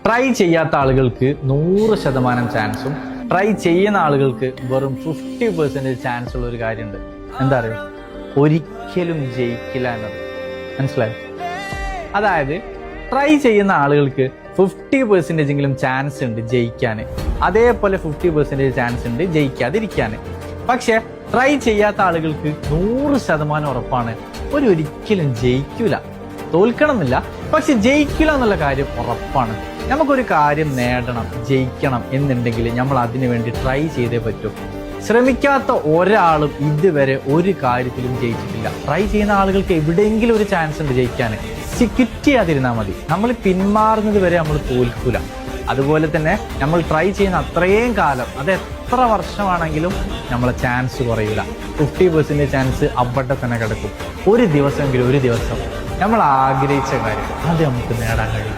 Try ചെയ്യാത്ത ആളുകൾക്ക് 100% ചാൻസും ട്രൈ ചെയ്യുന്ന ആളുകൾക്ക് വെറും 50% ചാൻസ് ഉള്ള ഒരു കാര്യമുണ്ട്. എന്താ പറയുക, ഒരിക്കലും ജയിക്കില്ല എന്നത്. മനസ്സിലായോ? അതായത് ട്രൈ ചെയ്യുന്ന ആളുകൾക്ക് 50% ചാൻസ് ഉണ്ട് ജയിക്കാൻ, അതേപോലെ 50% ചാൻസ് ഉണ്ട് ജയിക്കാതിരിക്കാൻ. പക്ഷെ ട്രൈ ചെയ്യാത്ത ആളുകൾക്ക് 100% ഉറപ്പാണ് ഒരിക്കലും ജയിക്കൂല. തോൽക്കണം എന്നില്ല, പക്ഷെ ജയിക്കില്ല എന്നുള്ള കാര്യം ഉറപ്പാണ്. നമുക്കൊരു കാര്യം നേടണം, ജയിക്കണം എന്നുണ്ടെങ്കിൽ നമ്മൾ അതിനു വേണ്ടി ട്രൈ ചെയ്തേ പറ്റൂ. ശ്രമിക്കാത്ത ഒരാളും ഇതുവരെ ഒരു കാര്യത്തിലും ജയിച്ചിട്ടില്ല. ട്രൈ ചെയ്യുന്ന ആളുകൾക്ക് എവിടെയെങ്കിലും ഒരു ചാൻസ് ഉണ്ട് ജയിക്കാൻ. ക്വിറ്റ് ചെയ്യാതിരുന്നാൽ മതി. നമ്മൾ പിന്മാറുന്നത് വരെ നമ്മൾ തോൽക്കൂല. അതുപോലെ തന്നെ നമ്മൾ ട്രൈ ചെയ്യുന്ന അത്രയും കാലം, അത് എത്ര വർഷമാണെങ്കിലും നമ്മളെ ചാൻസ് കുറയില്ല. 50% ചാൻസ് അവിടെ തന്നെ കിടക്കും. ഒരു ദിവസം നമ്മൾ ആഗ്രഹിച്ച കാര്യം അത് നമുക്ക് നേടാൻ കഴിയും.